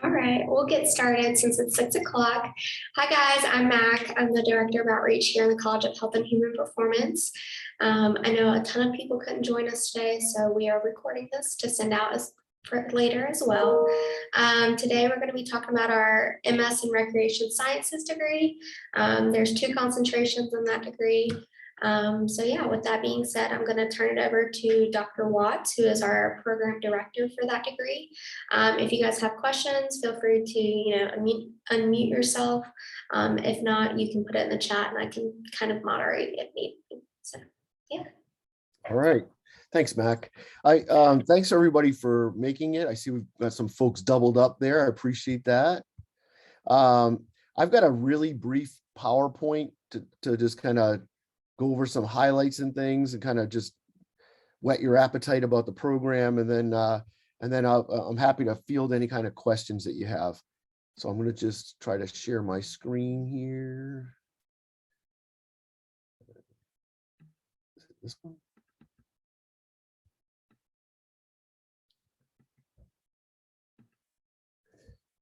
All right, we'll get started since it's 6 o'clock. Hi guys, I'm Mac. I'm the Director of Outreach here in the College of Health and Human Performance. I know a ton of people couldn't join us today, so we are recording this to send out for later as well. Today we're going to be talking about our MS in Recreation Sciences degree. There's 2 concentrations in that degree. So yeah, with that being said, I'm going to turn it over to Dr. Watts, who is our program director for that degree. If you guys have questions, feel free to unmute yourself. If not, you can put it in the chat and I can kind of moderate if need be. So yeah. All right. Thanks, Mac. Thanks everybody for making it. I see we've got some folks doubled up there. I appreciate that. I've got a really brief PowerPoint to just kind of go over some highlights and things and kind of just whet your appetite about the program. And then I'm happy to field any kind of questions that you have. So I'm going to just try to share my screen here. Is it this one?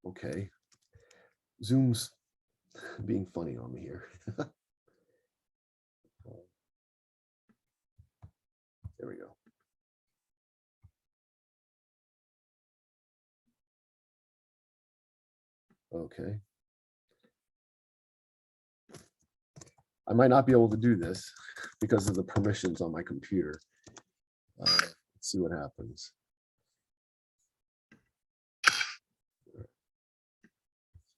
Okay. Zoom's being funny on me here. There we go. Okay. I might not be able to do this because of the permissions on my computer. Let's see what happens.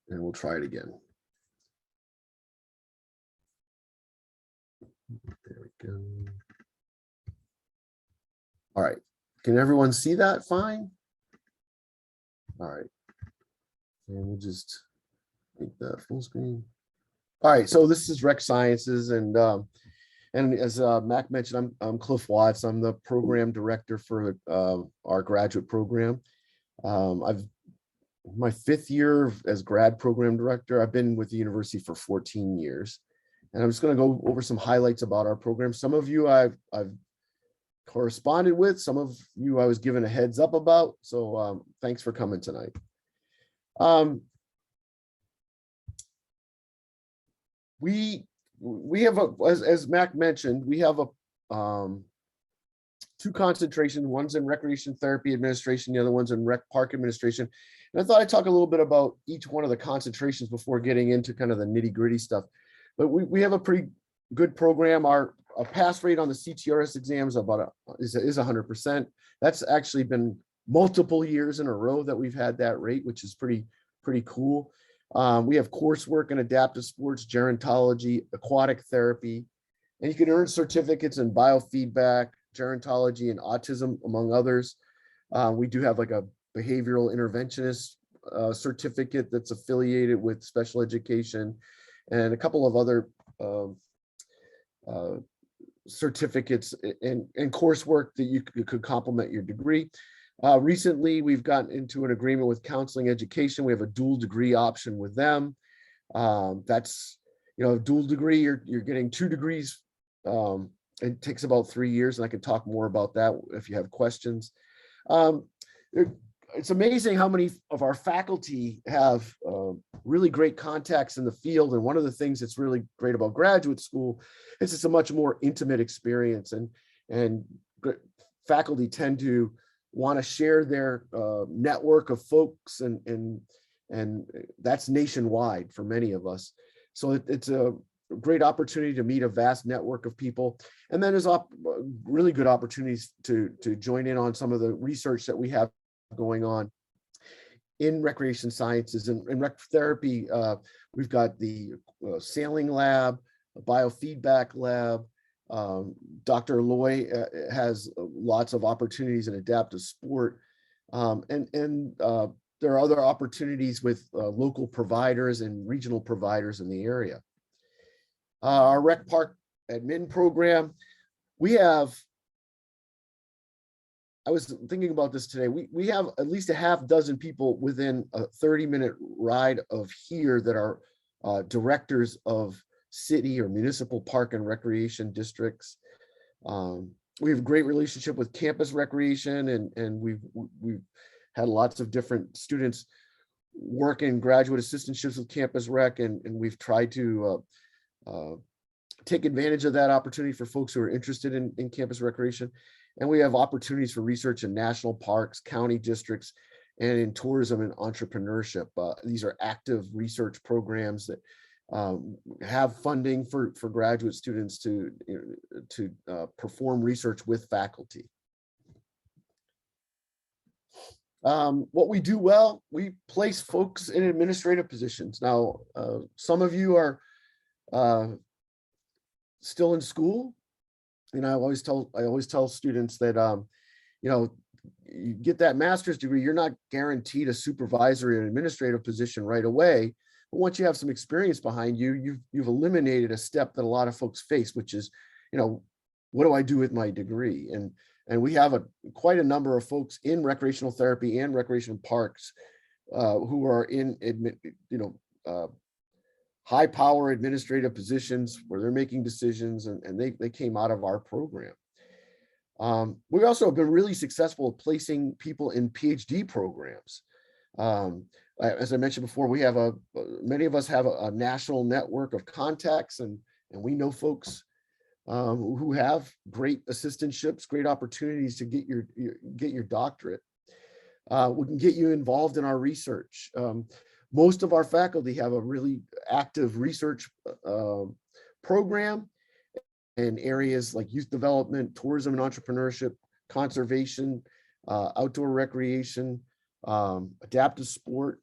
And we'll try it again. There we go. All right. Can everyone see that fine? All right. And we'll just make that full screen. All right. So this is Rec Sciences. And as Mac mentioned, I'm Cliff Watts. I'm the program director for our graduate program. I've my 5th year as grad program director. I've been with the university for 14 years. And I'm just going to go over some highlights about our program. Some of you I've corresponded with, some of you I was given a heads up about. So thanks for coming tonight. We have as Mac mentioned, we have 2 concentrations. One's in recreation therapy administration, the other one's in rec park administration. And I thought I'd talk a little bit about each one of the concentrations before getting into kind of the nitty-gritty stuff. But we have a pretty good program. Our pass rate on the CTRS exams is 100%. That's actually been multiple years in a row that we've had that rate, which is pretty cool. We have coursework in adaptive sports, gerontology, aquatic therapy, and you can earn certificates in biofeedback, gerontology, and autism, among others. We do have like a behavioral interventionist certificate that's affiliated with special education, and a couple of other certificates and coursework that you could complement your degree. Recently, we've gotten into an agreement with Counseling Education. We have a dual degree option with them. That's, a dual degree, you're getting 2 degrees. It takes about 3 years, and I can talk more about that if you have questions. It's amazing how many of our faculty have really great contacts in the field. And one of the things that's really great about graduate school is it's a much more intimate experience, and faculty tend to want to share their network of folks, and that's nationwide for many of us. So it's a great opportunity to meet a vast network of people. And then there's really good opportunities to join in on some of the research that we have going on in recreation sciences and rec therapy. We've got the sailing lab, a biofeedback lab. Dr. Loy has lots of opportunities in adaptive sport. And there are other opportunities with local providers and regional providers in the area. Our rec park admin program, I was thinking about this today. We have at least a half dozen people within a 30-minute ride of here that are directors of city or municipal park and recreation districts. We have a great relationship with campus recreation, and we've had lots of different students work in graduate assistantships with Campus Rec, and we've tried to take advantage of that opportunity for folks who are interested in campus recreation. And we have opportunities for research in national parks, county districts, and in tourism and entrepreneurship. These are active research programs that have funding for graduate students to perform research with faculty. What we do well, we place folks in administrative positions. Now, some of you are still in school, and I always tell students that you get that master's degree, you're not guaranteed a supervisory or administrative position right away. But once you have some experience behind you, you've eliminated a step that a lot of folks face, which is, what do I do with my degree? And we have quite a number of folks in recreational therapy and recreation parks who are in high power administrative positions where they're making decisions, and they came out of our program. We also have been really successful at placing people in PhD programs. As I mentioned before, we have many of us have a national network of contacts, and we know folks who have great assistantships, great opportunities to get your doctorate. We can get you involved in our research. Most of our faculty have a really active research program in areas like youth development, tourism and entrepreneurship, conservation, outdoor recreation, adaptive sport,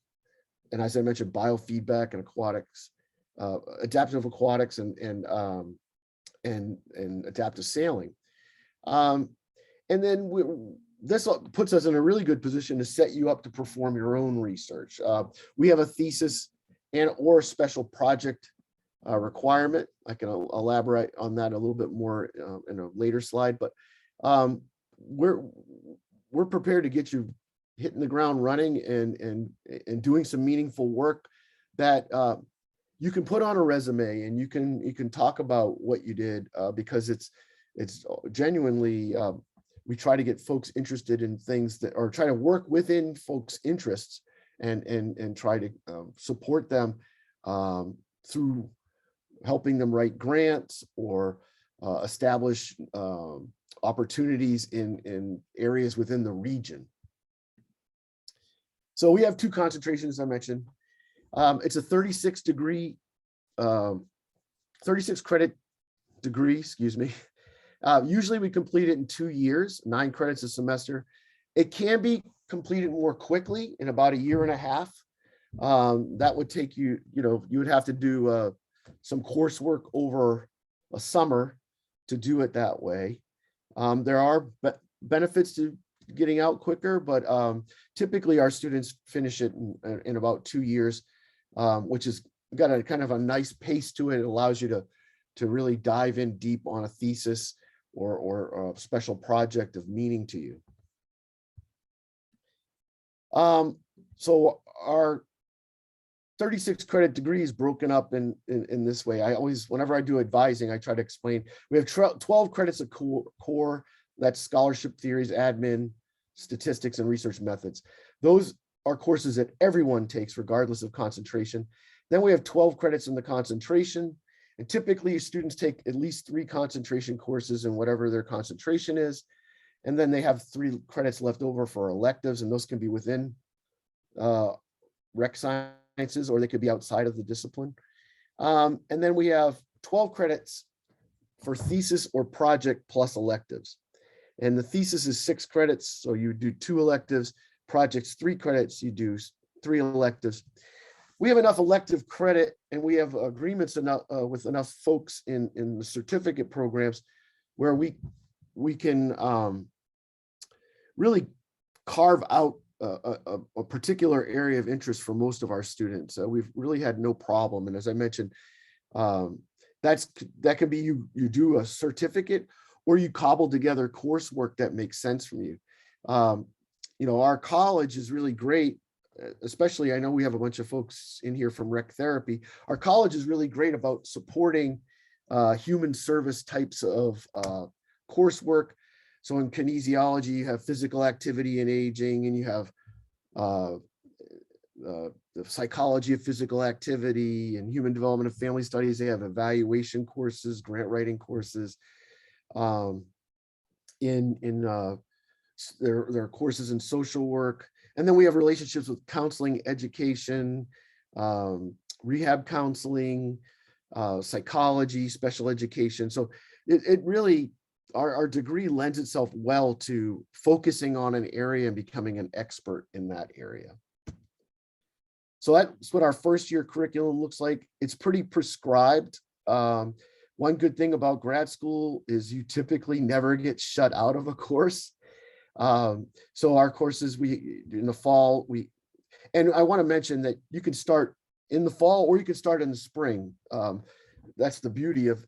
and as I mentioned, biofeedback and aquatics, adaptive aquatics and adaptive sailing. And then this puts us in a really good position to set you up to perform your own research. We have a thesis or special project requirement. I can elaborate on that a little bit more in a later slide, but we're prepared to get you hitting the ground running and doing some meaningful work that you can put on a resume, and you can talk about what you did, because it's genuinely, we try to get folks interested in things that, or try to work within folks' interests and try to support them through helping them write grants or establish opportunities in areas within the region. So we have two concentrations I mentioned. It's a 36 credit degree, excuse me. Usually we complete it in 2 years, 9 credits a semester. It can be completed more quickly in about 1.5 years. That would take you, you would have to do some coursework over a summer to do it that way. There are benefits to getting out quicker, but typically our students finish it in about 2 years, which has got a kind of a nice pace to it. It allows you to really dive in deep on a thesis or a special project of meaning to you. So our 36 credit degree is broken up in this way. Whenever I do advising, I try to explain. We have 12 credits of core, that's scholarship theories, admin, statistics, and research methods. Those are courses that everyone takes regardless of concentration. Then we have 12 credits in the concentration, and typically students take at least 3 concentration courses in whatever their concentration is. And then they have 3 credits left over for electives, and those can be within rec sciences, or they could be outside of the discipline. And then we have 12 credits for thesis or project plus electives. And the thesis is 6 credits, so you do 2 electives. Projects 3 credits, you do 3 electives. We have enough elective credit, and we have agreements with enough folks in the certificate programs where we can really carve out a particular area of interest for most of our students. We've really had no problem. And as I mentioned, that can be you do a certificate, or you cobble together coursework that makes sense from you. Our college is really great, especially I know we have a bunch of folks in here from rec therapy. Our college is really great about supporting human service types of coursework. So in kinesiology, you have physical activity and aging, and you have the psychology of physical activity and human development of family studies. They have evaluation courses, grant writing courses. There are courses in social work. And then we have relationships with counseling, education, rehab counseling, psychology, special education. So it really, our degree lends itself well to focusing on an area and becoming an expert in that area. So that's what our first year curriculum looks like. It's pretty prescribed. One good thing about grad school is you typically never get shut out of a course. So our courses, in the fall, and I want to mention that you can start in the fall or you can start in the spring. That's the beauty of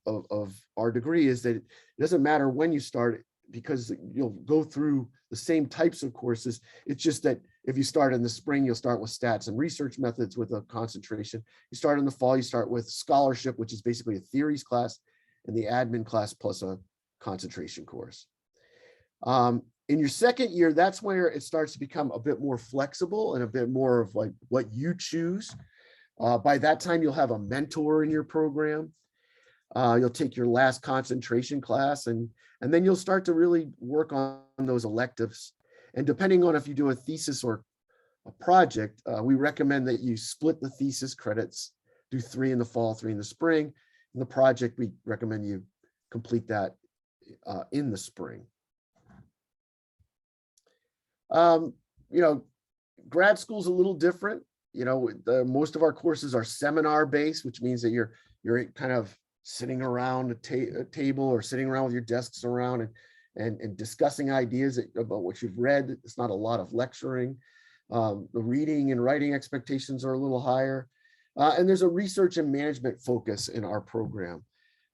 our degree, is that it doesn't matter when you start, because you'll go through the same types of courses. It's just that if you start in the spring, you'll start with stats and research methods with a concentration. You start in the fall, you start with scholarship, which is basically a theories class, and the admin class plus a concentration course. In your second year, that's where it starts to become a bit more flexible and a bit more of like what you choose. By that time, you'll have a mentor in your program. You'll take your last concentration class, and then you'll start to really work on those electives. And depending on if you do a thesis or a project, we recommend that you split the thesis credits, do 3 in the fall, 3 in the spring. In the project, we recommend you complete that in the spring. Grad school is a little different. Most of our courses are seminar based, which means that you're kind of sitting around a table or sitting around with your desks around and discussing ideas about what you've read. It's not a lot of lecturing. The reading and writing expectations are a little higher. And there's a research and management focus in our program.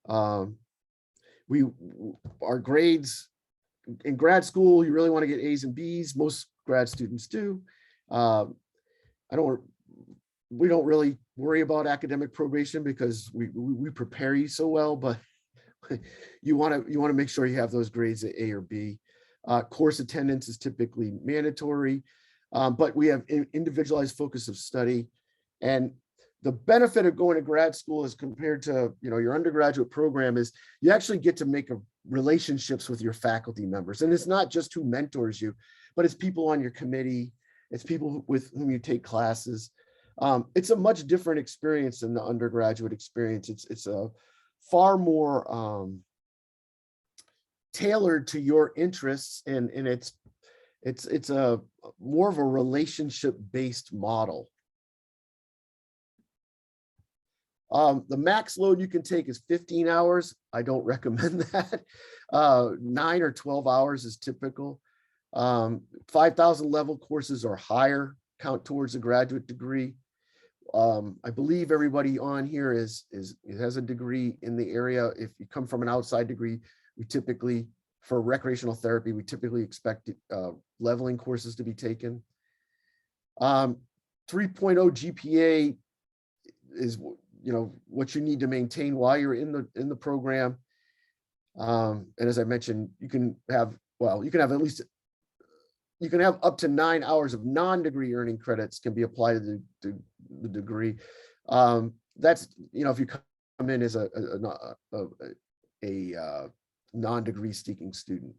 Our grades in grad school, you really want to get A's and B's. Most grad students do. We don't really worry about academic probation because we prepare you so well, but you want to make sure you have those grades at A or B. Course attendance is typically mandatory, but we have individualized focus of study. And the benefit of going to grad school as compared to your undergraduate program is you actually get to make relationships with your faculty members. And it's not just who mentors you, but it's people on your committee. It's people with whom you take classes. It's a much different experience than the undergraduate experience. It's a far more tailored to your interests, and it's a more of a relationship-based model. The max load you can take is 15 hours. I don't recommend that. 9 or 12 hours is typical. 5,000 level courses or higher count towards a graduate degree. I believe everybody on here has a degree in the area. If you come from an outside degree, we typically, for recreational therapy, we typically expect leveling courses to be taken. 3.0 GPA is what you need to maintain while you're in the program. And as I mentioned, you can have up to 9 hours of non-degree earning credits can be applied to the degree. That's if you come in as a non-degree seeking student,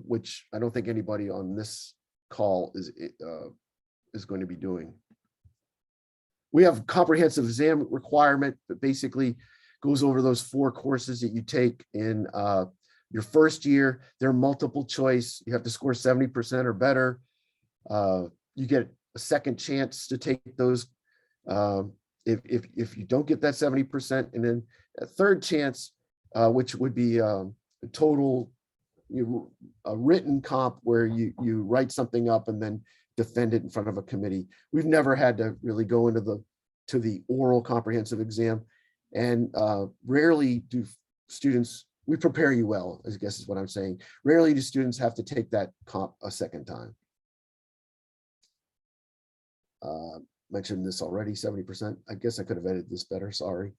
which I don't think anybody on this call is going to be doing. We have comprehensive exam requirement that basically goes over those 4 courses that you take in your first year. They're multiple choice. You have to score 70% or better. You get a second chance to take those if you don't get that 70%, and then a third chance, which would be a total a written comp where you write something up and then defend it in front of a committee. We've never had to really go into the oral comprehensive exam, and rarely do students, we prepare you well, I guess is what I'm saying. Rarely do students have to take that comp a second time. Mentioned this already, 70%. I guess I could have edited this better, sorry.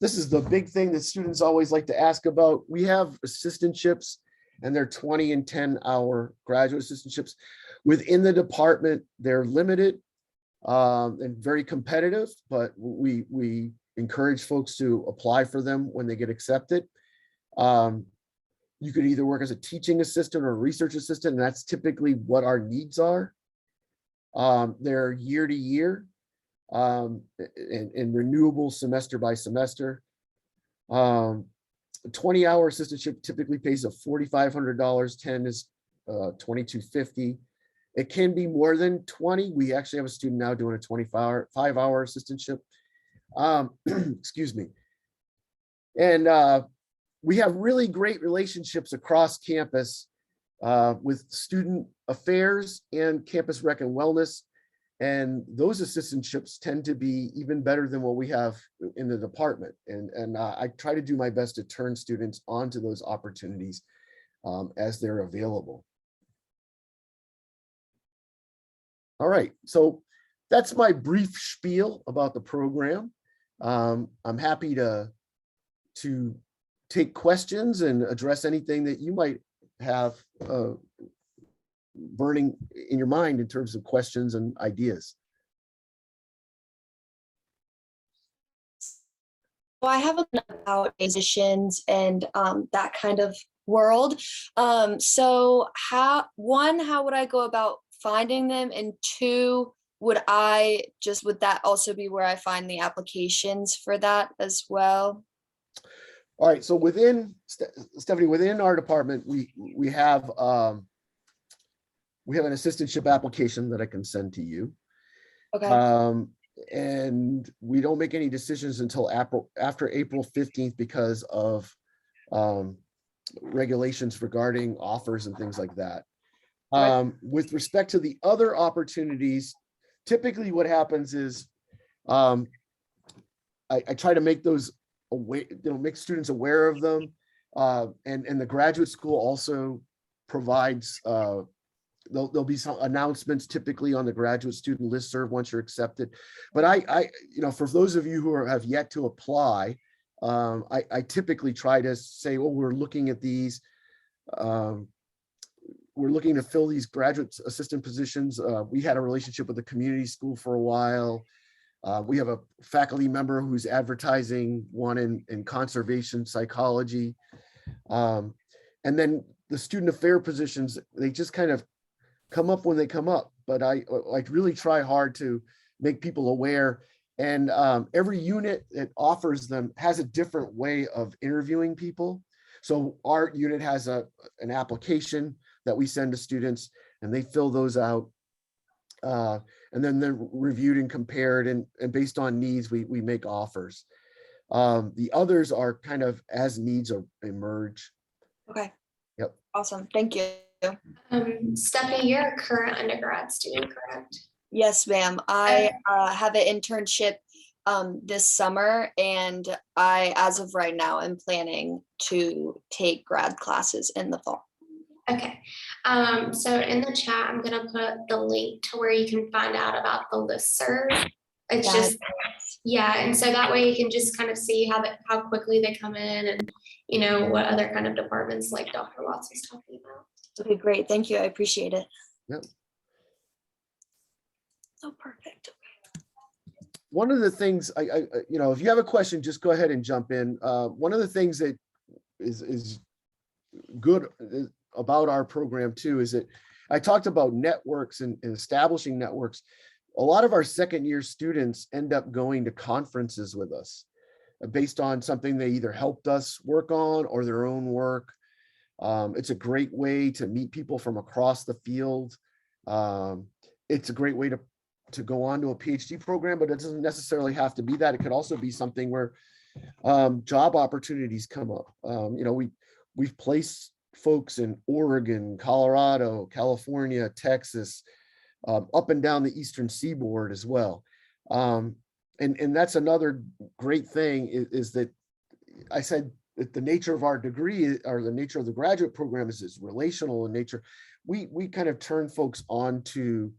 This is the big thing that students always like to ask about. We have assistantships and they're 20 and 10-hour graduate assistantships. Within the department, they're limited and very competitive, but we encourage folks to apply for them when they get accepted. You could either work as a teaching assistant or a research assistant, and that's typically what our needs are. They're year to year and renewable semester by semester. 20-hour assistantship typically pays $4,500. 10 is $2,250. It can be more than 20. We actually have a student now doing a 25-hour assistantship. Excuse me. And we have really great relationships across campus with student affairs and campus rec and wellness. And those assistantships tend to be even better than what we have in the department. And I try to do my best to turn students onto those opportunities as they're available. All right, so that's my brief spiel about the program. I'm happy to take questions and address anything that you might have burning in your mind in terms of questions and ideas. Well, I have a bit about musicians and that kind of world. So how would I go about finding them? And two, would that also be where I find the applications for that as well? All right, so Stephanie, within our department, we have an assistantship application that I can send to you. Okay. And we don't make any decisions until after April 15th because of regulations regarding offers and things like that. With respect to the other opportunities, typically what happens is I try to make those aware, make students aware of them. And the graduate school also provides there'll be some announcements typically on the graduate student listserv once you're accepted. But I for those of you who have yet to apply, I typically try to say, well, we're looking at these. We're looking to fill these graduate assistant positions. We had a relationship with the community school for a while. We have a faculty member who's advertising one in conservation psychology. And then the student affair positions, they just kind of come up when they come up, but I really try hard to make people aware. And every unit that offers them has a different way of interviewing people. So our unit has an application that we send to students, and they fill those out. And then they're reviewed and compared, and based on needs, we make offers. The others are kind of as needs emerge. Okay. Yep. Awesome. Thank you. Stephanie, you're a current undergrad student, correct? Yes, ma'am. I have an internship this summer, and I, as of right now, am planning to take grad classes in the fall. Okay. So in the chat, I'm going to put the link to where you can find out about the listserv. It's just, yeah. And so that way you can just kind of see how quickly they come in and, what other kind of departments like Dr. Watts was talking about. Okay, great. Thank you. I appreciate it. Yep. Oh, perfect. One of the things if you have a question, just go ahead and jump in. One of the things that is good about our program too is that I talked about networks and establishing networks. A lot of our second year students end up going to conferences with us based on something they either helped us work on or their own work. It's a great way to meet people from across the field. It's a great way to go on to a PhD program, but it doesn't necessarily have to be that. It could also be something where job opportunities come up. We've placed folks in Oregon, Colorado, California, Texas, up and down the Eastern Seaboard as well. And that's another great thing is that I said that the nature of our degree or the nature of the graduate program is relational in nature. We kind of turn folks on to,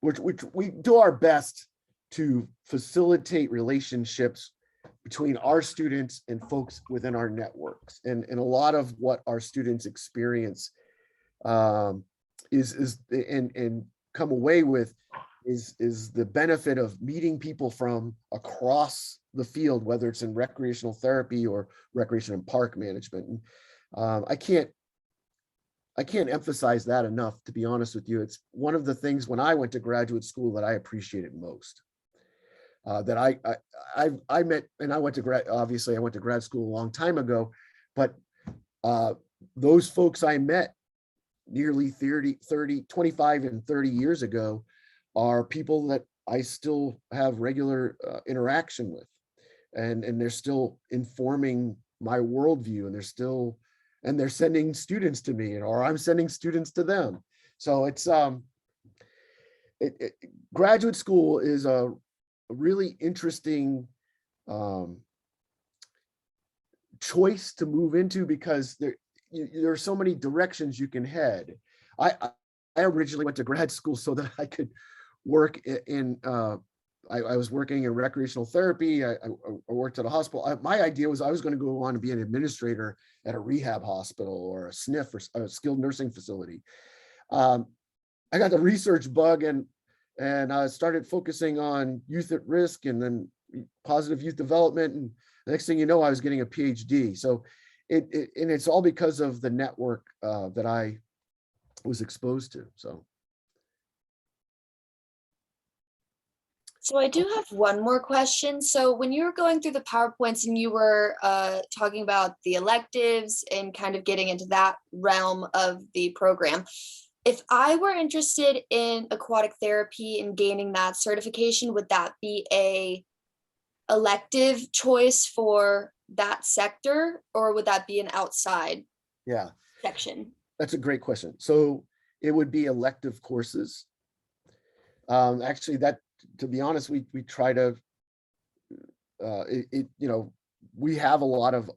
which we do our best to facilitate relationships between our students and folks within our networks. And a lot of what our students experience and come away with is the benefit of meeting people from across the field, whether it's in recreational therapy or recreation and park management. And I can't emphasize that enough, to be honest with you. It's one of the things when I went to graduate school that I appreciated most. That I met, and I went to obviously I went to grad school a long time ago, but those folks I met nearly 25 and 30 years ago are people that I still have regular interaction with, and they're still informing my worldview, and they're sending students to me, or I'm sending students to them. So it's graduate school is a really interesting choice to move into, because there are so many directions you can head. I originally went to grad school so that I could work in I was working in recreational therapy. I worked at a hospital. My idea was I was going to go on to be an administrator at a rehab hospital or a SNF or a skilled nursing facility. I got the research bug and I started focusing on youth at risk and then positive youth development. And the next thing you know, I was getting a PhD. So and it's all because of the network that I was exposed to. So I do have one more question. So when you were going through the PowerPoints and you were talking about the electives and kind of getting into that realm of the program, if I were interested in aquatic therapy and gaining that certification, would that be a elective choice for that sector, or would that be an outside section? That's a great question. So it would be elective courses. Actually, that, to be honest, we try to we have a lot of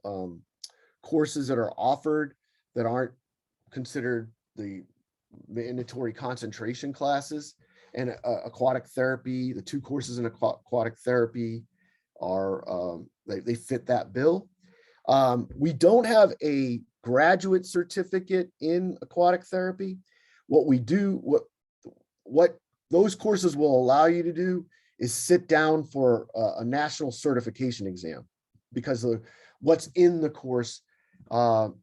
courses that are offered that aren't considered the mandatory concentration classes, and aquatic therapy, the 2 courses in aquatic therapy are they fit that bill. We don't have a graduate certificate in aquatic therapy. What we do, what those courses will allow you to do is sit down for a national certification exam, because what's in the course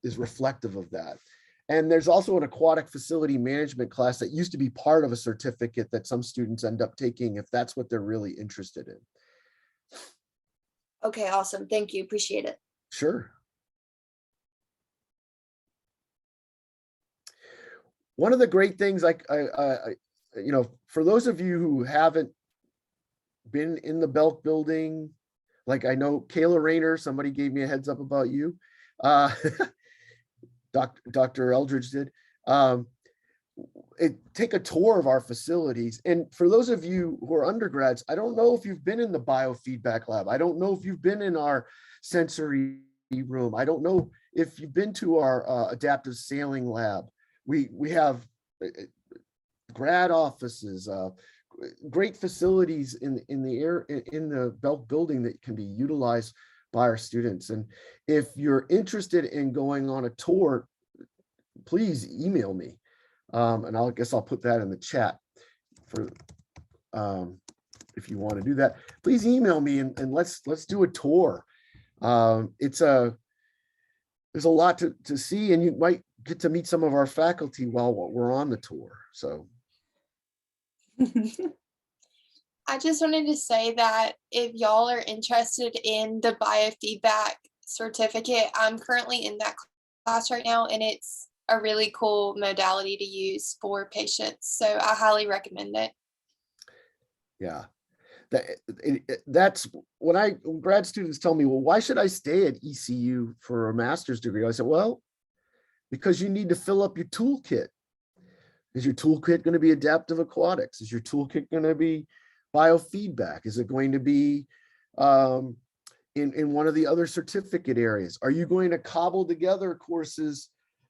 is reflective of that. And there's also an aquatic facility management class that used to be part of a certificate that some students end up taking if that's what they're really interested in. Okay, awesome. Thank you. Appreciate it. Sure. One of the great things, for those of you who haven't been in the Belk building, like I know Kayla Rayner, somebody gave me a heads up about you. Dr. Eldridge did. Take a tour of our facilities. And for those of you who are undergrads, I don't know if you've been in the biofeedback lab. I don't know if you've been in our sensory room. I don't know if you've been to our adaptive sailing lab. We have grad offices, great facilities in the Belk building that can be utilized by our students. And if you're interested in going on a tour, please email me. And I guess I'll put that in the chat for if you want to do that. Please email me and let's do a tour. There's a lot to see, and you might get to meet some of our faculty while we're on the tour. So I just wanted to say that if y'all are interested in the biofeedback certificate, I'm currently in that class right now, and it's a really cool modality to use for patients. So I highly recommend it. Yeah, that's when grad students tell me, well, why should I stay at ECU for a master's degree? I said, well, because you need to fill up your toolkit. Is your toolkit going to be adaptive aquatics? Is your toolkit going to be biofeedback? Is it going to be in one of the other certificate areas? Are you going to cobble together courses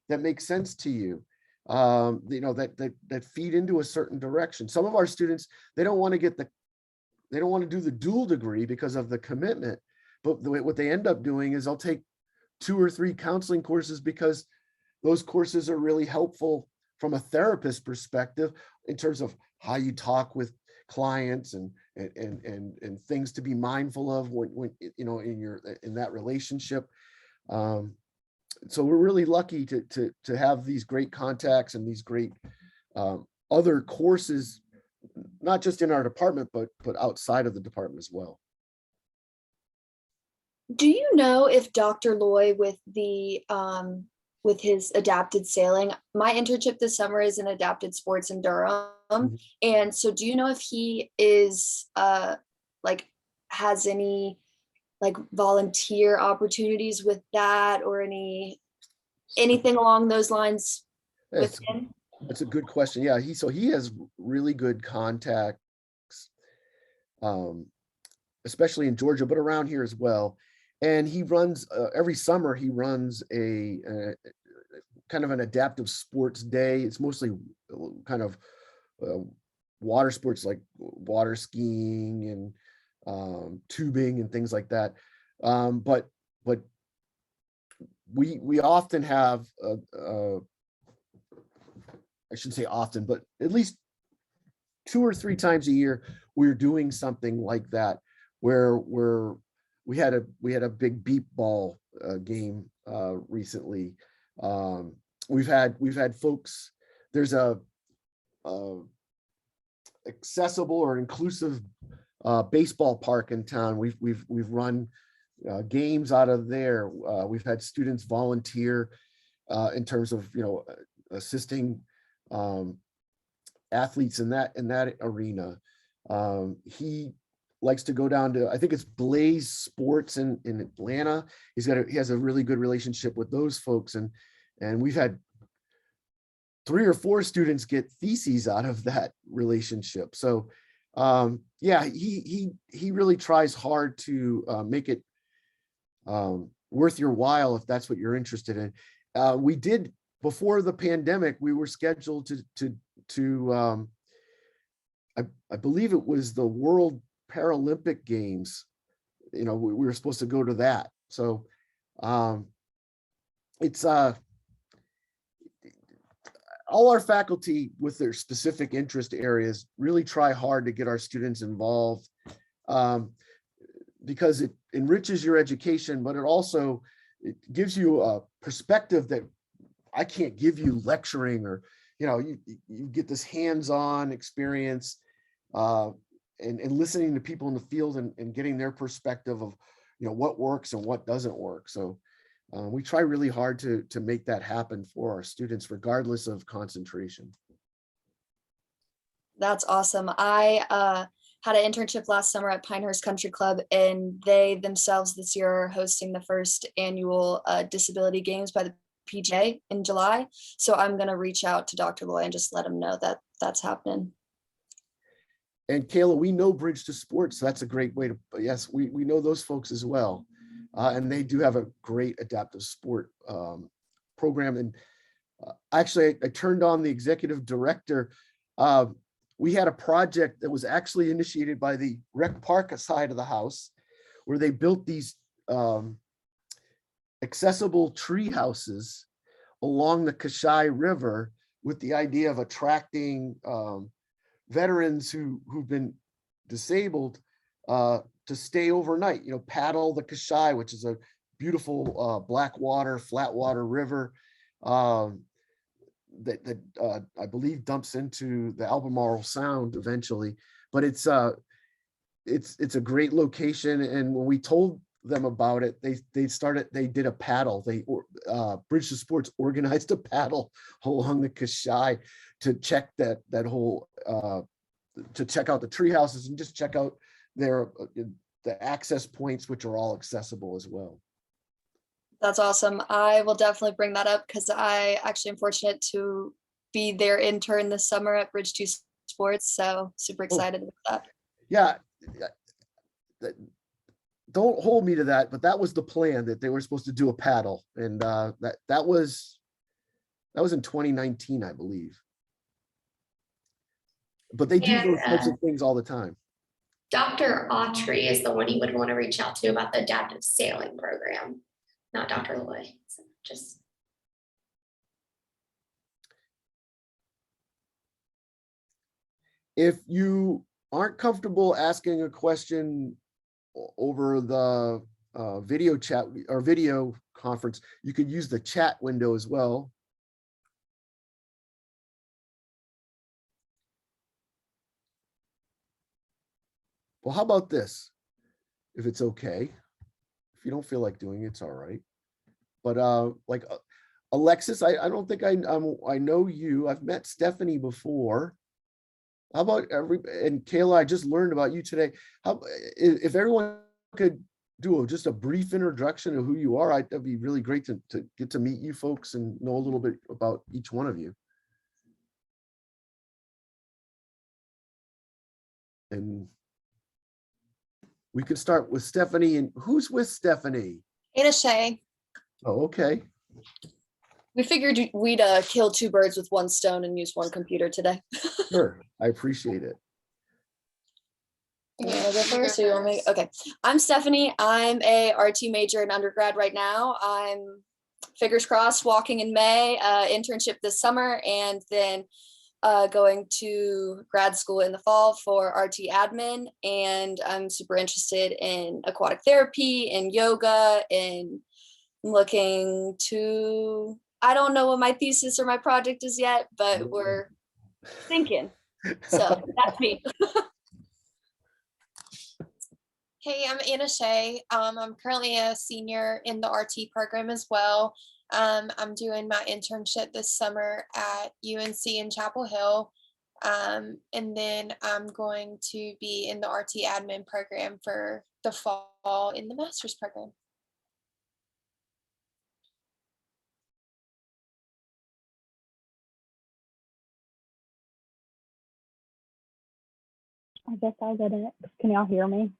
that make sense to you? That feed into a certain direction. Some of our students, they don't want to do the dual degree because of the commitment, but what they end up doing is they'll take 2 or 3 counseling courses because those courses are really helpful from a therapist perspective in terms of how you talk with clients and things to be mindful of when you know in that relationship. So we're really lucky to have these great contacts and these great other courses, not just in our department, but outside of the department as well. Do you know if Dr. Loy with his adapted sailing, my internship this summer is in adapted sports in Durham. Mhm. And so do you know if he is like has any like volunteer opportunities with that or anything along those lines with That's, him? that's a good question. Yeah, he has really good contacts, especially in Georgia, but around here as well. And he runs every summer. He runs a kind of an adaptive sports day. It's mostly kind of water sports like water skiing and tubing and things like that. But we often have I shouldn't say often, but at least 2 or 3 times a year we're doing something like that, where we had a big beep ball game recently. We've had folks. There's a accessible or inclusive baseball park in town. We've run games out of there. We've had students volunteer in terms of assisting athletes in that arena. He likes to go down to, I think it's Blaze Sports in Atlanta. He has a really good relationship with those folks, and we've had 3 or 4 students get theses out of that relationship. So yeah, he really tries hard to make it worth your while if that's what you're interested in. We did, before the pandemic, we were scheduled to I believe it was the World Paralympic Games. We were supposed to go to that. So it's all our faculty with their specific interest areas really try hard to get our students involved, because it enriches your education, but it gives you a perspective that I can't give you lecturing, or you get this hands-on experience and listening to people in the field and getting their perspective of what works and what doesn't work. So we try really hard to make that happen for our students, regardless of concentration. That's awesome. I had an internship last summer at Pinehurst Country Club, and they themselves this year are hosting the first annual disability games by the PJ in July. So I'm going to reach out to Dr. Loy and just let him know that that's happening. And Kayla, we know Bridge to Sports. So that's a great way to, yes, we know those folks as well. And they do have a great adaptive sport program. And actually, I turned on the executive director. We had a project that was actually initiated by the rec park side of the house, where they built these accessible tree houses along the Kashai River with the idea of attracting veterans who've been disabled to stay overnight, paddle the Kashai, which is a beautiful black water, flat water river that I believe dumps into the Albemarle Sound eventually. But it's a great location, and when we told them about it, they did a paddle. Bridge to Sports organized a paddle along the Kashai to check that whole to check out the tree houses and just check out the access points, which are all accessible as well. That's awesome. I will definitely bring that up because I actually am fortunate to be their intern this summer at Bridge to Sports. So super excited about that. Yeah. Don't hold me to that, but that was the plan, that they were supposed to do a paddle. And that was in 2019, I believe. But they do those types of things all the time. Dr. Autry is the one you would want to reach out to about the adaptive sailing program, not Dr. Loy. So just if you aren't comfortable asking a question over the video chat or video conference, you could use the chat window as well. Well, how about this? If it's okay, if you don't feel like doing it, it's all right. But like Alexis, I don't think I know you. I've met Stephanie before. How about and Kayla, I just learned about you today. How if everyone could do just a brief introduction of who you are, that'd be really great to get to meet you folks and know a little bit about each one of you. And we could start with Stephanie. And who's with Stephanie? Anna Shay. Oh, okay. We figured we'd kill two birds with one stone and use one computer today. Sure, I appreciate it. You wanna go first, or you want me? Okay, I'm Stephanie. I'm a RT major in undergrad right now. I'm, fingers crossed, walking in May, internship this summer, and then going to grad school in the fall for RT admin. And I'm super interested in aquatic therapy and yoga, and looking to, I don't know what my thesis or my project is yet, but we're thinking. So that's me. Hey, I'm Anna Shay. I'm currently a senior in the RT program as well. I'm doing my internship this summer at UNC in Chapel Hill. And then I'm going to be in the RT admin program for the fall in the master's program. I guess I'll go next. Can y'all hear me?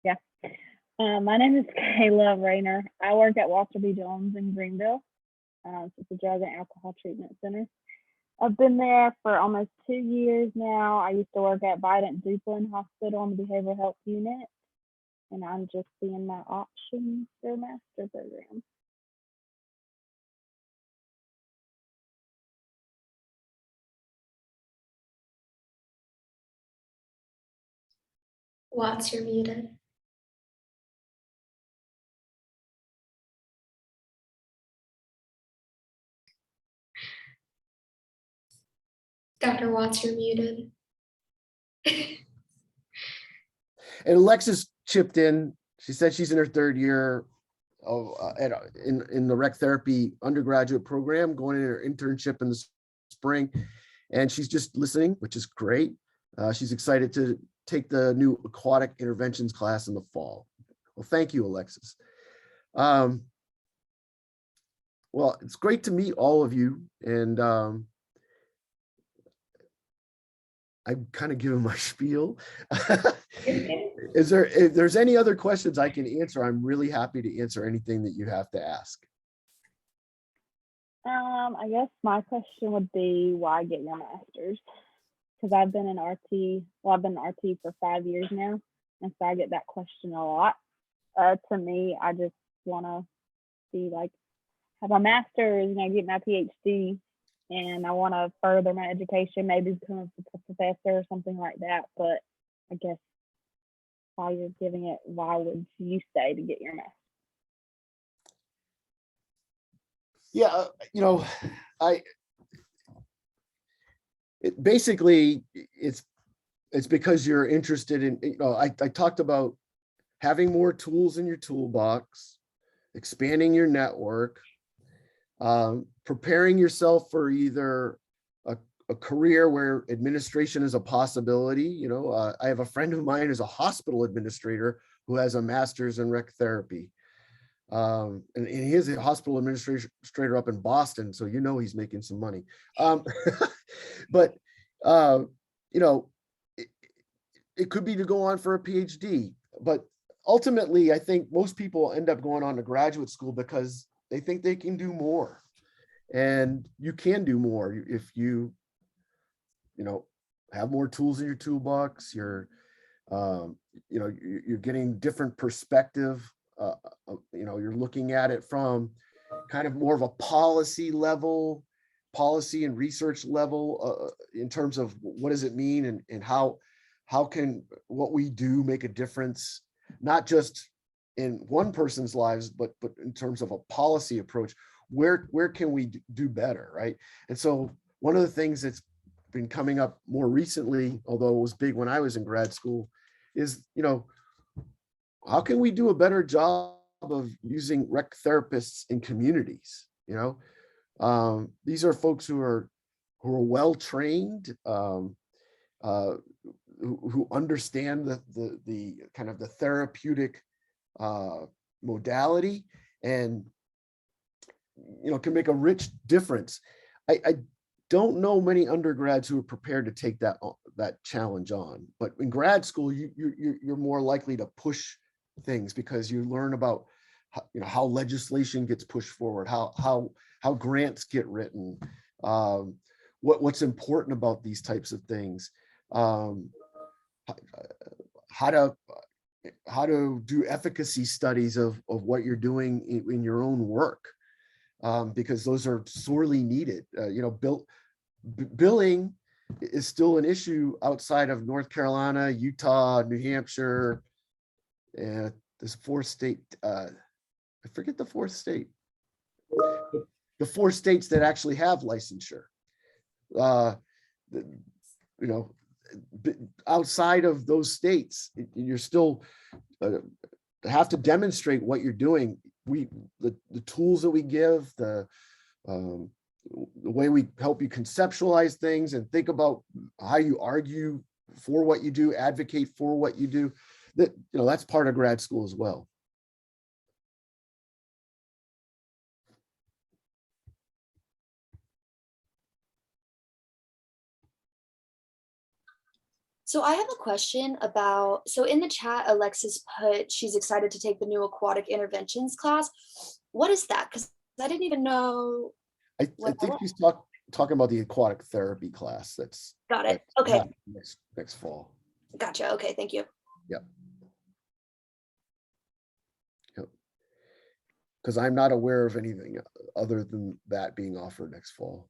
Yeah. My name is Kayla Rayner. I work at Walter B. Jones in Greenville. It's a drug and alcohol treatment center. I've been there for almost 2 years now. I used to work at Vidant Duplin Hospital on the behavioral health unit, and I'm just seeing my options for master program. Watts, you're muted. Dr. Watts, you're muted. And Alexis chipped in. She said she's in her 3rd year of in the rec therapy undergraduate program, going in her internship in the spring, and she's just listening, which is great. She's excited to take the new aquatic interventions class in the fall. Well, thank you, Alexis. Well, it's great to meet all of you, and I'm kind of giving my spiel. If there's any other questions I can answer, I'm really happy to answer anything that you have to ask. I guess my question would be, why get your master's? Because I've been in RT, well, I've been in RT for 5 years now, and so I get that question a lot. To me, I just want to be like, have a master's, get my PhD, and I want to further my education, maybe become a professor or something like that. But I guess while you're giving it, why would you say to get your master's? Yeah, basically it's because you're interested in, I talked about having more tools in your toolbox, expanding your network, preparing yourself for either a career where administration is a possibility. I have a friend of mine who's a hospital administrator who has a master's in rec therapy. And he is a hospital administrator up in Boston, so he's making some money. But it could be to go on for a PhD. But ultimately, I think most people end up going on to graduate school because they think they can do more. And you can do more if you have more tools in your toolbox. You're you're getting different perspective. You're looking at it from kind of more of a policy level, policy and research level, in terms of what does it mean, and how can what we do make a difference, not just in one person's lives, but in terms of a policy approach. Where can we do better, right? And so one of the things that's been coming up more recently, although it was big when I was in grad school, is how can we do a better job of using rec therapists in communities? These are folks who are well trained, who understand the kind of the therapeutic modality, and can make a rich difference. I don't know many undergrads who are prepared to take that challenge on, but in grad school you're more likely to push things, because you learn about how legislation gets pushed forward, how grants get written, what's important about these types of things, how to do efficacy studies of what you're doing in your own work, because those are sorely needed. Billing is still an issue outside of North Carolina, Utah, New Hampshire, and this fourth state. I forget the fourth state. The 4 states that actually have licensure. Outside of those states, you're still have to demonstrate what you're doing. The tools that we give, the way we help you conceptualize things and think about how you argue for what you do, advocate for what you do, that's part of grad school as well. So I have a question about, so in the chat, Alexis put she's excited to take the new aquatic interventions class. What is that? Because I didn't even know. I think she's talking about the aquatic therapy class. Got it. Okay. Next fall. Gotcha. Okay. Thank you. Yep. Because I'm not aware of anything other than that being offered next fall.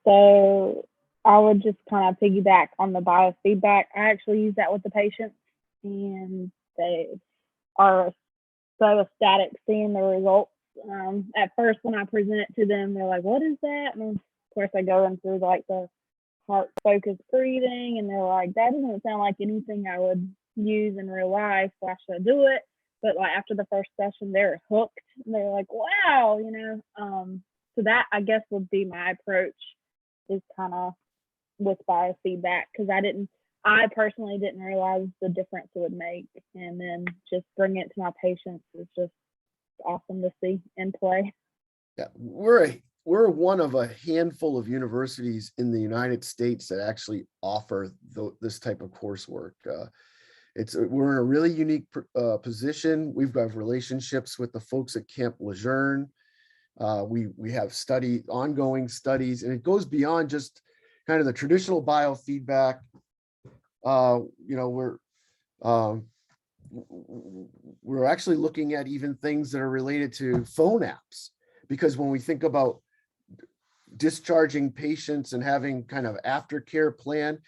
So I would just kind of piggyback on the biofeedback. I actually use that with the patients, and they are so ecstatic seeing the results. At first, when I present it to them, they're like, "What is that?" And of course, I go in through like the heart focused breathing, and they're like, "That doesn't sound like anything I would use in real life. Why should I do it?" But like after the first session, they're hooked, and they're like, "Wow," So that, I guess, would be my approach, is kind of with biofeedback, because I personally didn't realize the difference it would make, and then just bringing it to my patients is just awesome to see in play. Yeah, we're one of a handful of universities in the United States that actually offer this type of coursework. We're in a really unique position. We've got relationships with the folks at Camp Lejeune. We have ongoing studies, and it goes beyond just kind of the traditional biofeedback. We're actually looking at even things that are related to phone apps, because when we think about discharging patients and having kind of aftercare plan,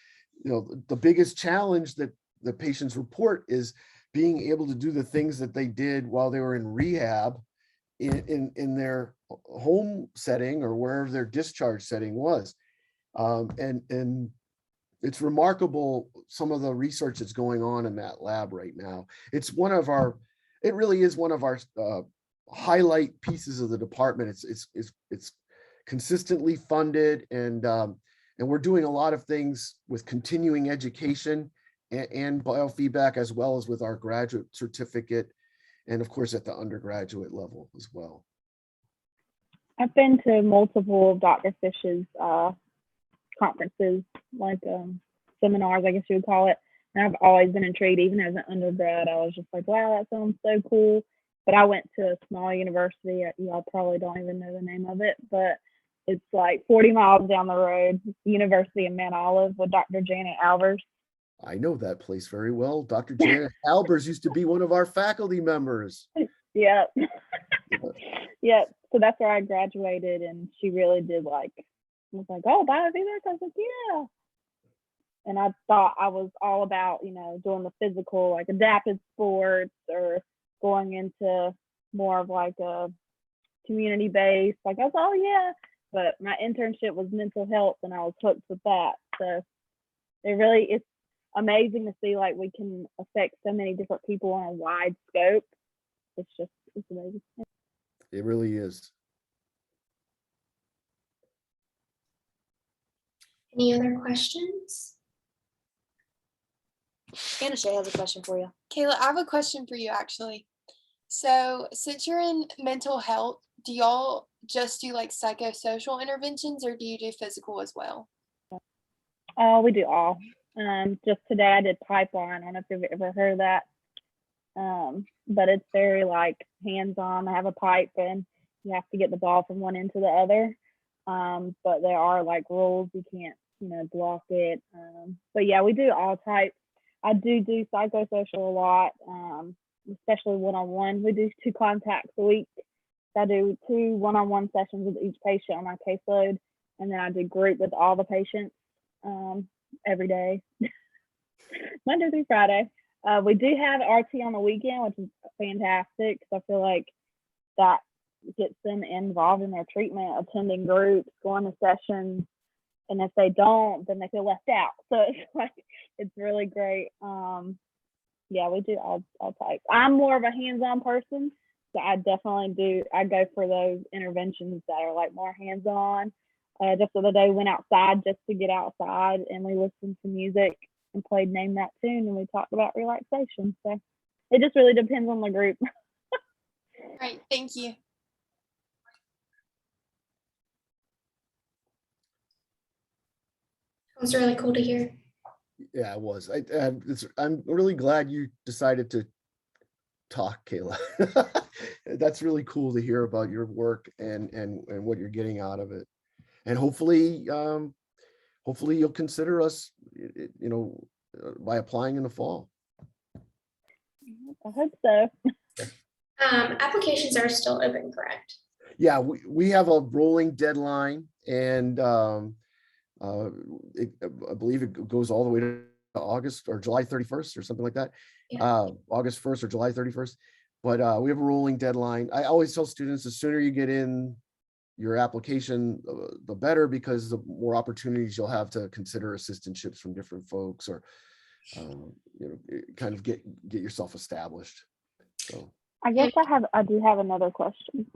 the biggest challenge that the patients report is being able to do the things that they did while they were in rehab in their home setting or wherever their discharge setting was. And it's remarkable some of the research that's going on in that lab right now. It really is one of our highlight pieces of the department. It's consistently funded, and we're doing a lot of things with continuing education and biofeedback, as well as with our graduate certificate, and of course at the undergraduate level as well. I've been to multiple of Dr. Fish's conferences, like seminars, I guess you would call it. And I've always been intrigued. Even as an undergrad, I was just like, wow, that sounds so cool. But I went to a small university. Y'all probably don't even know the name of it, but It's like 40 miles down the road, University of Mount Olive with Dr. Janet Alvers. I know that place very well. Dr. Janet Albers used to be one of our faculty members. Yep. Yep. So that's where I graduated, and she really did was like, oh, biofeedback. I was like, yeah. And I thought I was all about, doing the physical, like adaptive sports, or going into more of like a community based. Like I was, oh yeah. But my internship was mental health, and I was hooked with that. So it's amazing to see like we can affect so many different people on a wide scope. It's amazing. It really is. Any other questions? Anna Shay has a question for you. Kayla, I have a question for you actually. So since you're in mental health, do y'all just do like psychosocial interventions, or do you do physical as well? We do all. Just today I did pipeline. I don't know if you've ever heard of that. But it's very like hands-on. I have a pipe and you have to get the ball from one end to the other. But there are like rules. You can't, block it. But yeah, we do all types. I do psychosocial a lot, especially one-on-one. We do 2 contacts a week. I do 2 one-on-one sessions with each patient on my caseload, and then I do group with all the patients every day, Monday through Friday. We do have RT on the weekend, which is fantastic, because I feel like that gets them involved in their treatment, attending groups, going to sessions, and if they don't, then they feel left out. So it's really great. Yeah, we do all types. I'm more of a hands-on person, so I definitely go for those interventions that are like more hands-on. Just the other day, went outside just to get outside, and we listened to music and played Name That Tune, and we talked about relaxation. So it just really depends on the group. Right, thank you. It was really cool to hear. Yeah, it was. I'm really glad you decided to talk, Kayla. That's really cool to hear about your work and what you're getting out of it. And hopefully you'll consider us, by applying in the fall. I hope so. Applications are still open, correct? Yeah, we have a rolling deadline, and I believe it goes all the way to August or July 31st or something like that. Yeah. August 1st or July 31st. But we have a rolling deadline. I always tell students, the sooner you get in your application, the better, because the more opportunities you'll have to consider assistantships from different folks, or kind of get yourself established. So I guess I do have another question.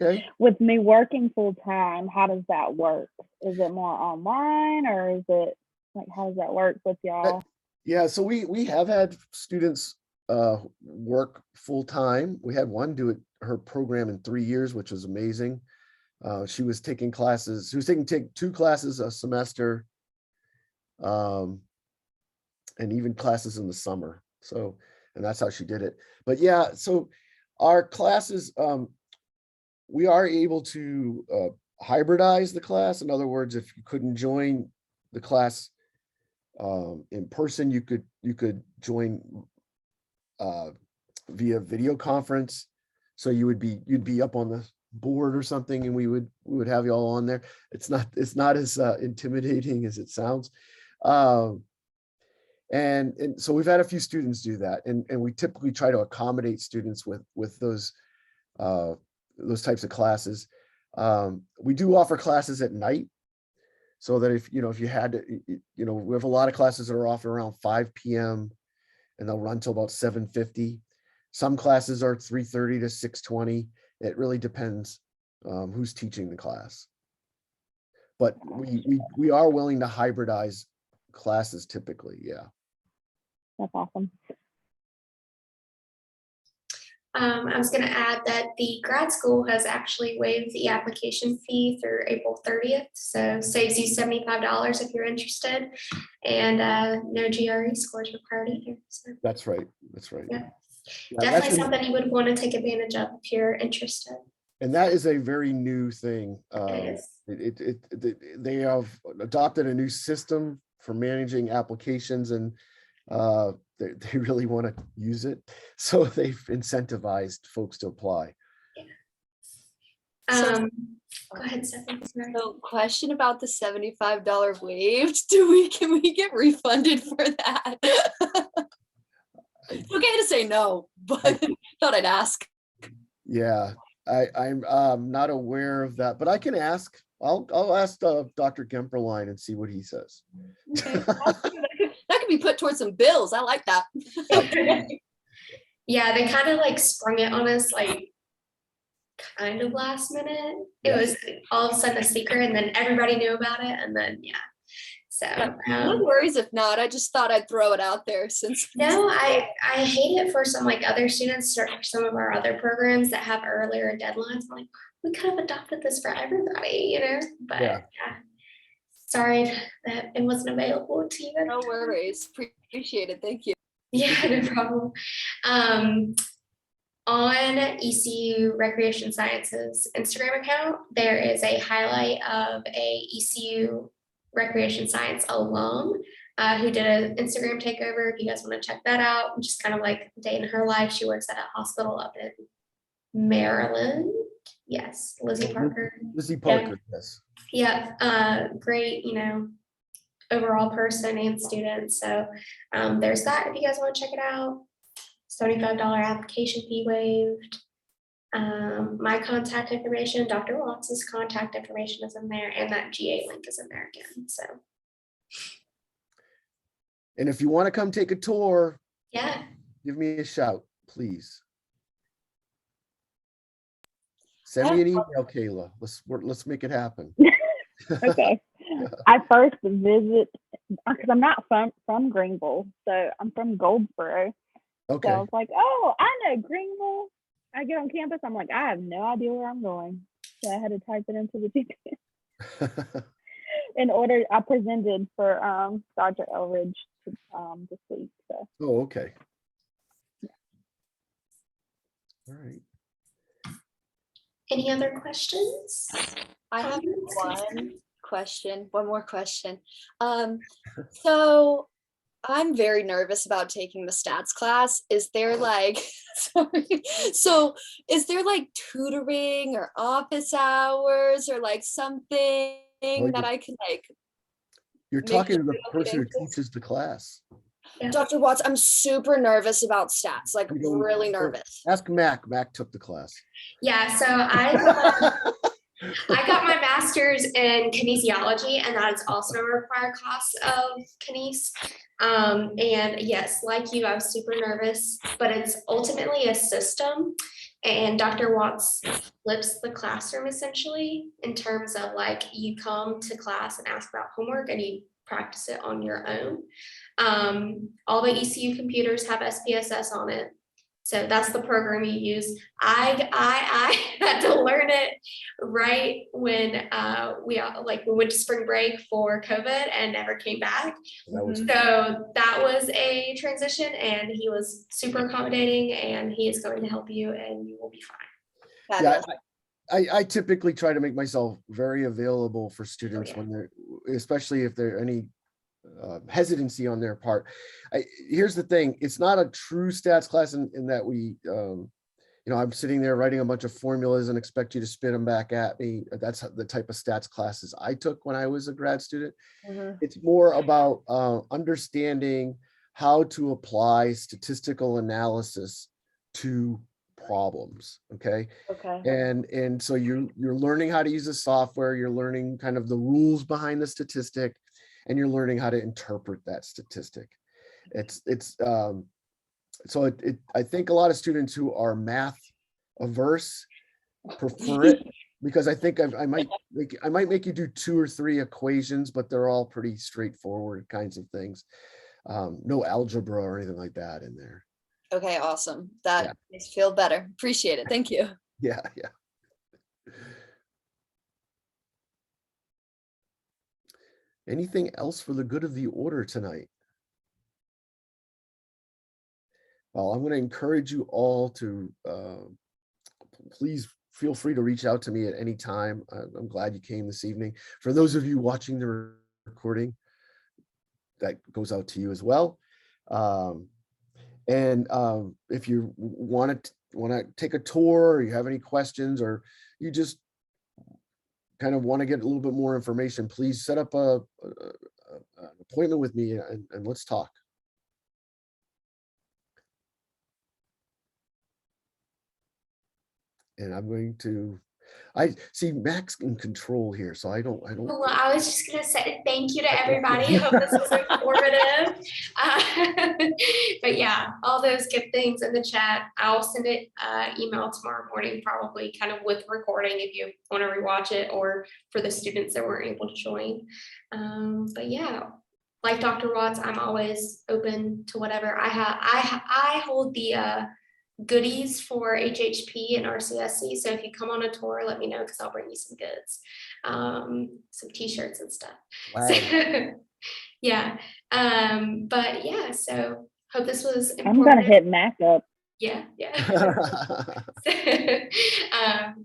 okay. With me working full time, how does that work? Is it more online, or is it like, how does that work with y'all? Yeah, so we have had students work full time. We had one do her program in 3 years, which was amazing. She was taking classes. She was taking 2 classes a semester, and even classes in the summer. So, and that's how she did it. But yeah, so our classes, we are able to hybridize the class. In other words, if you couldn't join the class in person, you could join via video conference. So you'd be up on the board or something, and we would have you all on there. It's not as intimidating as it sounds. And so we've had a few students do that, and we typically try to accommodate students with those types of classes. We do offer classes at night, so that if you had to, we have a lot of classes that are offered around 5 p.m. and they'll run till about 7:50. Some classes are 3:30 to 6:20. It really depends who's teaching the class. But we are willing to hybridize classes typically, yeah. That's awesome. I was going to add that the grad school has actually waived the application fee through April 30th. So saves you $75 if you're interested, and no GRE scores required either. So That's right. yeah, Yeah, definitely something you would want to take advantage of if you're interested. And that is a very new thing. It is. They have adopted a new system for managing applications, and they really want to use it. So they've incentivized folks to apply. So- Go ahead, Stephanie. Sorry. So question about the $75 waived. Can we get refunded for that? It's okay to say no, but thought I'd ask. Yeah, I'm not aware of that, but I can ask. I'll ask Dr. Gemperline and see what he says. Okay. That could be put towards some bills. I like that. Yeah, they kind of like sprung it on us like kind of last minute. It Yeah. was all of a sudden a secret, and then everybody knew about it, and then yeah. So No worries if not. I just thought I'd throw it out there since. no, I hate it for some like other students or some of our other programs that have earlier deadlines. I'm like, we could have adopted this for everybody, you know, but Yeah. yeah. Sorry that it wasn't available to you. at No the time. worries. Appreciate it. Thank you. Yeah, no problem. On ECU Recreation Sciences Instagram account, there is a highlight of a ECU Recreation Science alum who did an Instagram takeover. If you guys want to check that out, just kind of like a day in her life. She works at a hospital up in Maryland. Yes, Lizzie Parker. Lizzie Parker, yes. Yeah, great, you know, overall person and student. So there's that if you guys want to check it out. $75 application fee waived. My contact information, Dr. Watts's contact information is in there, and that GA link is in there again. So And if you want to come take a tour, yeah, give me a shout, please. Send me an email, Kayla. Let's make it happen. Okay. I first visit because I'm not from Greenville, so I'm from Goldsboro. So Okay. I was like, oh, I know Greenville. I get on campus, I'm like, I have no idea where I'm going. So I had to type it into the GPS. In order, I presented for Dr. Elridge this week. So Oh, okay. All right. any other questions? I have Comments? one more question. So I'm very nervous about taking the stats class. Is there like, sorry. So is there like tutoring or office hours or like something that I can like, You're Make talking to sure the you don't person who get into- teaches the class. Yeah. Dr. Watts, I'm super nervous about stats, like You don't- really nervous. Ask Mac. Mac took the class. Yeah, so I got my master's in kinesiology, and that is also a required class of kines. And yes, like you, I was super nervous, but it's ultimately a system. And Dr. Watts flips the classroom essentially in terms of like you come to class and ask about homework and you practice it on your own. All the ECU computers have SPSS on it. So that's the program you use. I had to learn it right when we went to spring break for COVID and never came back. That was So that was a transition, and he was super accommodating, and he is going to help you, and you will be fine. yeah. Fabulous. I typically try to make myself very available for students when they're, especially if there any hesitancy on their part. Here's the thing, it's not a true stats class in that we, I'm sitting there writing a bunch of formulas and expect you to spit them back at me. That's the type of stats classes I took when I was a grad student. It's more about understanding how to apply statistical analysis to problems. Okay. Okay. And so you're learning how to use the software, you're learning kind of the rules behind the statistic, and you're learning how to interpret that statistic. So I think a lot of students who are math averse prefer it, because I think I might make you do 2 or 3 equations, but they're all pretty straightforward kinds of things. No algebra or anything like that in there. Okay, awesome. That makes me feel better. Appreciate it. Thank you. Yeah. Anything else for the good of the order tonight? Well, I'm going to encourage you all to please feel free to reach out to me at any time. I'm glad you came this evening. For those of you watching the recording, that goes out to you as well. If you want to take a tour, or you have any questions, or you just kind of want to get a little bit more information, please set up an appointment with me and let's talk. And I'm going to, I see Max in control here, so I don't. Well, I was just gonna say thank you to everybody. Hope this was informative. But yeah, all those good things in the chat. I'll send it email tomorrow morning, probably kind of with recording if you want to rewatch it, or for the students that weren't able to join. But yeah, like Dr. Watts, I'm always open to whatever. I hold the goodies for HHP and RCSC. So if you come on a tour, let me know, because I'll bring you some goods, some t-shirts and stuff. Wow. So, yeah. But yeah, so hope this was I'm gonna informative. hit Mac up. Yeah. So,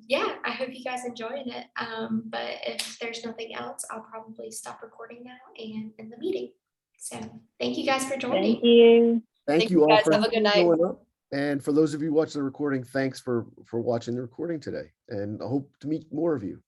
yeah, I hope you guys enjoyed it. But if there's nothing else, I'll probably stop recording now and end the meeting. So thank you guys for joining. Thank you. Thank Thank you you all guys. for Have a good night. showing up. And for those of you watching the recording, thanks for watching the recording today. And I hope to meet more of you.